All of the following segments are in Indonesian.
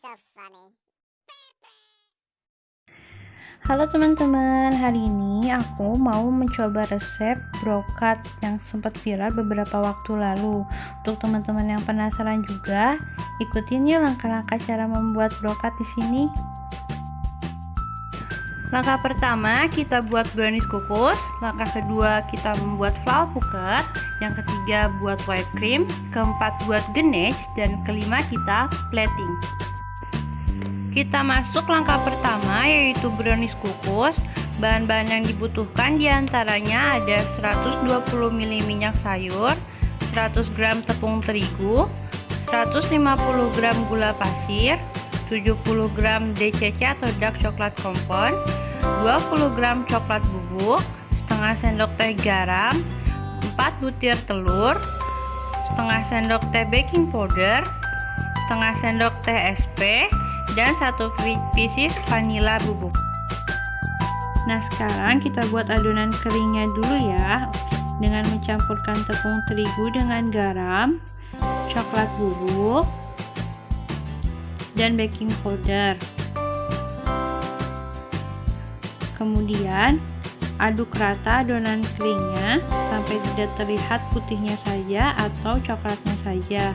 so funny. Halo teman-teman, hari ini aku mau mencoba resep brokat yang sempat viral beberapa waktu lalu. Untuk teman-teman yang penasaran juga, ikutin yuk langkah-langkah cara membuat brokat di sini. Langkah pertama, kita buat brownies kukus. Langkah kedua, kita membuat flan puket. Yang ketiga, buat whipped cream. Keempat, buat ganache. Dan kelima, kita plating. Kita masuk langkah pertama, yaitu brownies kukus. Bahan-bahan yang dibutuhkan diantaranya ada 120 ml minyak sayur, 100 gram tepung terigu, 150 gram gula pasir, 70 gram DCC atau dark chocolate compound, 20 gram coklat bubuk, setengah sendok teh garam, 4 butir telur, setengah sendok teh baking powder, setengah sendok teh SP, dan 1 pieces vanila bubuk. Nah, sekarang kita buat adonan keringnya dulu ya, dengan mencampurkan tepung terigu dengan garam, coklat bubuk, dan baking powder. Kemudian aduk rata adonan keringnya sampai tidak terlihat putihnya saja atau coklatnya saja.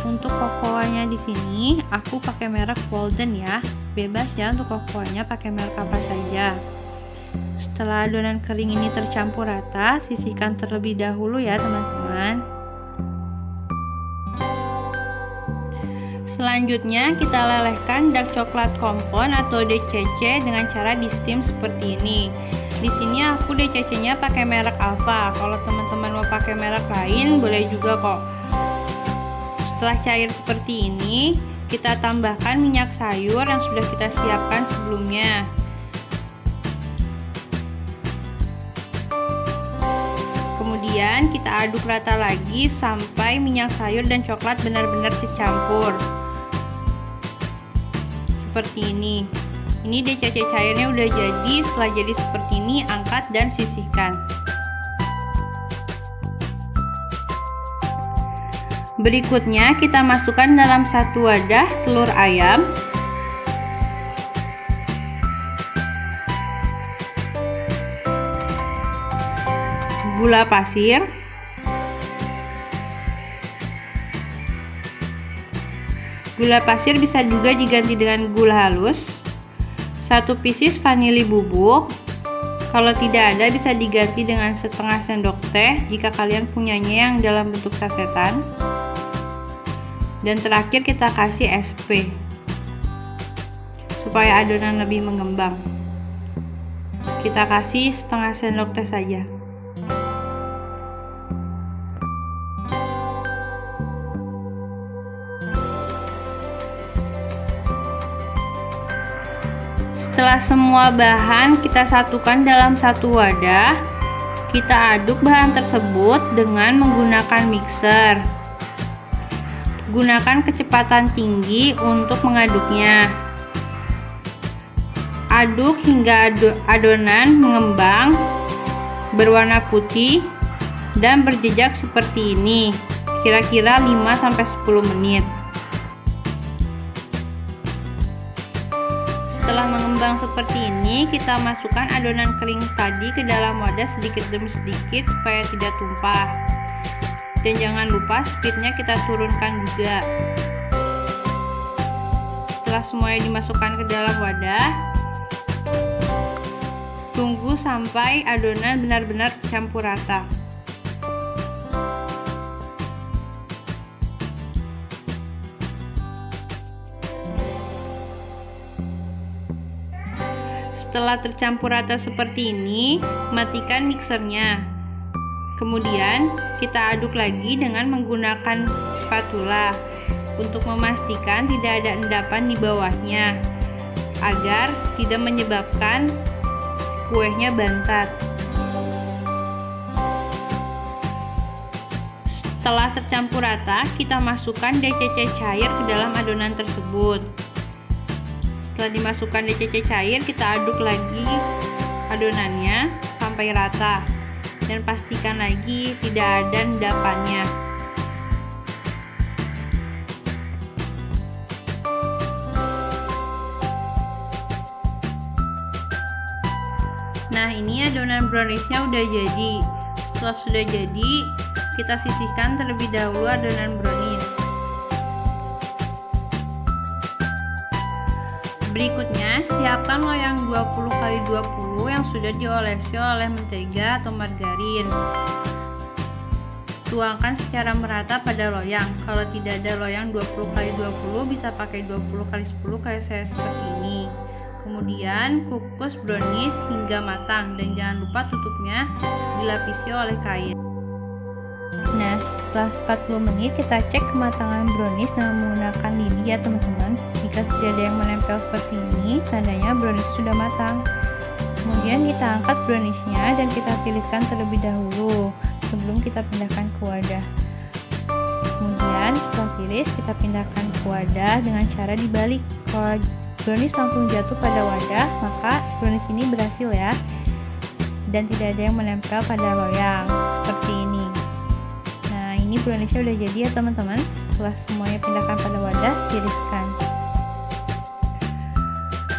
Untuk kokoanya di sini aku pakai merek Walden ya. Bebas ya untuk kokoanya pakai merek apa saja. Setelah adonan kering ini tercampur rata, sisihkan terlebih dahulu ya teman-teman. Selanjutnya kita lelehkan dark chocolate compound atau DCC dengan cara di steam seperti ini. Di sini aku DCC-nya pakai merek Alpha. Kalau teman-teman mau pakai merek lain boleh juga kok. Setelah cair seperti ini, kita tambahkan minyak sayur yang sudah kita siapkan sebelumnya. Kemudian kita aduk rata lagi sampai minyak sayur dan coklat benar-benar tercampur. Seperti ini. Ini DCC cairnya udah jadi. Setelah jadi seperti ini, angkat dan sisihkan. Berikutnya kita masukkan dalam satu wadah telur ayam, gula pasir, gula pasir bisa juga diganti dengan gula halus, 1 pieces vanili bubuk. Kalau tidak ada bisa diganti dengan setengah sendok teh jika kalian punyanya yang dalam bentuk sasetan. Dan terakhir kita kasih SP supaya adonan lebih mengembang. Kita kasih setengah sendok teh saja. Setelah semua bahan kita satukan dalam satu wadah, kita aduk bahan tersebut dengan menggunakan mixer. Gunakan kecepatan tinggi untuk mengaduknya. Aduk hingga adonan mengembang, berwarna putih, dan berjejak seperti ini, kira-kira 5-10 menit. Setelah mengembang seperti ini, kita masukkan adonan kering tadi ke dalam wadah sedikit demi sedikit supaya tidak tumpah. Dan jangan lupa speednya kita turunkan juga. Setelah semuanya dimasukkan ke dalam wadah, tunggu sampai adonan benar-benar campur rata. Setelah tercampur rata seperti ini, matikan mixernya. Kemudian kita aduk lagi dengan menggunakan spatula untuk memastikan tidak ada endapan di bawahnya agar tidak menyebabkan kuenya bantat. Setelah tercampur rata, kita masukkan DCC cair ke dalam adonan tersebut. Setelah dimasukkan DCC cair, kita aduk lagi adonannya sampai rata. Dan pastikan lagi tidak ada endapannya. ini adonan browniesnya udah jadi. Setelah sudah jadi, kita sisihkan terlebih dahulu adonan brownies. Berikutnya, siapkan loyang 20x20 yang sudah diolesi oleh mentega atau margarin. Tuangkan secara merata pada loyang. Kalau tidak ada loyang 20x20, bisa pakai 20x10 kayak saya seperti ini. Kemudian kukus brownies hingga matang dan jangan lupa tutupnya dilapisi oleh kain. Nah, setelah 40 menit kita cek kematangan brownies dengan menggunakan lidi ya teman-teman. Jika tidak ada yang menempel seperti ini, tandanya brownies sudah matang. Kemudian kita angkat browniesnya dan kita tiriskan terlebih dahulu sebelum kita pindahkan ke wadah. Kemudian setelah tiris, kita pindahkan ke wadah dengan cara dibalik. Kalau brownies langsung jatuh pada wadah, maka brownies ini berhasil ya, dan tidak ada yang menempel pada loyang seperti ini. Nah, ini browniesnya udah jadi ya teman-teman. Setelah semuanya pindahkan pada wadah, tiriskan.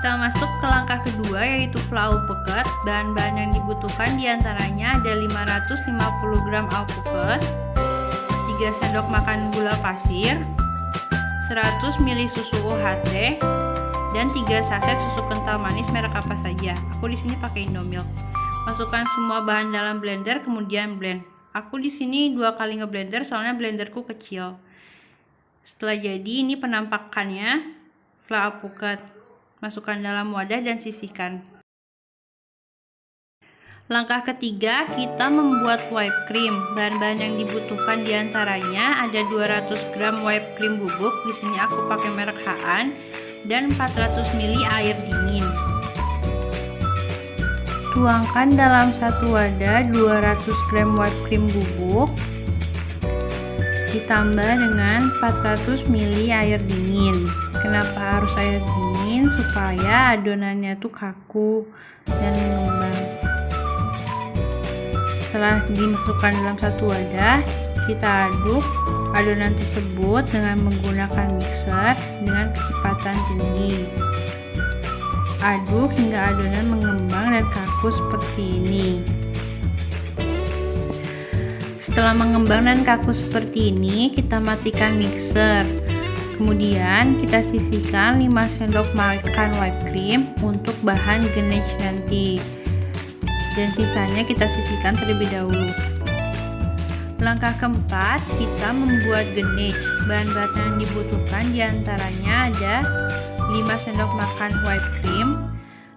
Kita masuk ke langkah kedua, yaitu flau puket. Bahan-bahan yang dibutuhkan diantaranya ada 550 gram alpukat, 3 sendok makan gula pasir, 100 ml susu UHT, dan 3 saset susu kental manis merek apa saja. Aku di sini pakai Indomilk. Masukkan semua bahan dalam blender, kemudian blend. Aku di sini 2 kali ngeblender soalnya blenderku kecil. Setelah jadi, ini penampakannya flau alpukat. Masukkan dalam wadah dan sisihkan. Langkah ketiga, kita membuat whipped cream. Bahan-bahan yang dibutuhkan diantaranya ada 200 gram whipped cream bubuk. Di sini aku pakai merek Haan, dan 400 ml air dingin. Tuangkan dalam satu wadah 200 gram whipped cream bubuk ditambah dengan 400 ml air dingin. Kenapa harus air dingin? Supaya adonannya tuh kaku dan mengembang. Setelah dimasukkan dalam satu wadah, kita aduk adonan tersebut dengan menggunakan mixer dengan kecepatan tinggi. Aduk hingga adonan mengembang dan kaku seperti ini. Setelah mengembang dan kaku seperti ini, kita matikan mixer. Kemudian kita sisihkan 5 sendok makan whipped cream untuk bahan ganache nanti, dan sisanya kita sisihkan terlebih dahulu. Langkah keempat, kita membuat ganache. Bahan-bahan yang dibutuhkan diantaranya ada 5 sendok makan whipped cream,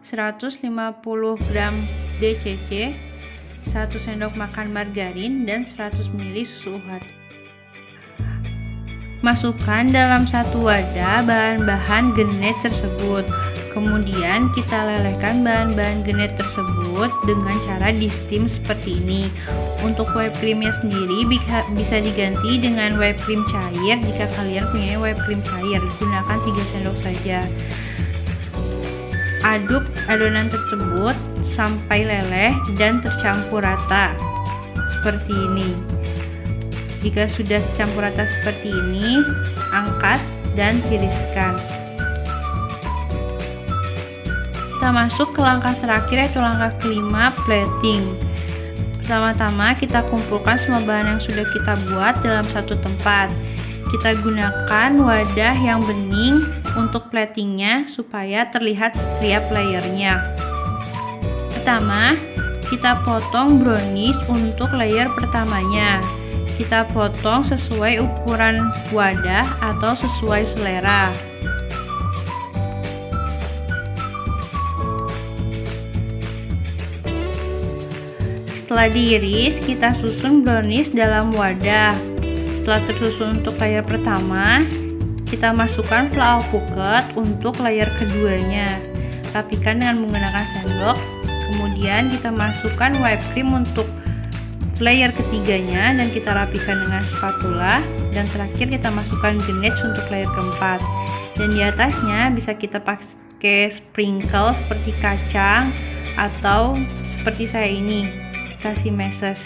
150 gram DCC, 1 sendok makan margarin, dan 100 ml susu UHT. Masukkan dalam satu wadah bahan-bahan ganache tersebut. Kemudian kita lelehkan bahan-bahan ganache tersebut dengan cara di steam seperti ini. Untuk whipped creamnya sendiri bisa diganti dengan whipped cream cair. Jika kalian punya whipped cream cair, gunakan 3 sendok saja. Aduk adonan tersebut sampai leleh dan tercampur rata seperti ini. Jika sudah tercampur rata seperti ini, angkat dan tiriskan. Kita masuk ke langkah terakhir, yaitu langkah kelima, plating. Pertama-tama kita kumpulkan semua bahan yang sudah kita buat dalam satu tempat. Kita gunakan wadah yang bening untuk platingnya supaya terlihat setiap layernya. Pertama, kita potong brownies untuk layer pertamanya. Kita potong sesuai ukuran wadah atau sesuai selera. Setelah diiris, kita susun brownies dalam wadah. Setelah tersusun untuk layer pertama, kita masukkan flau alpukat untuk layer keduanya. Rapikan dengan menggunakan sendok. Kemudian kita masukkan whipped cream untuk layer ketiganya dan kita rapikan dengan spatula, dan terakhir kita masukkan ganache untuk layer keempat. Dan di atasnya bisa kita pakai sprinkle seperti kacang atau seperti saya ini, kasih meses.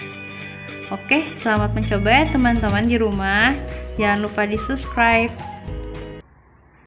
Oke, selamat mencoba ya teman-teman di rumah. Jangan lupa di subscribe.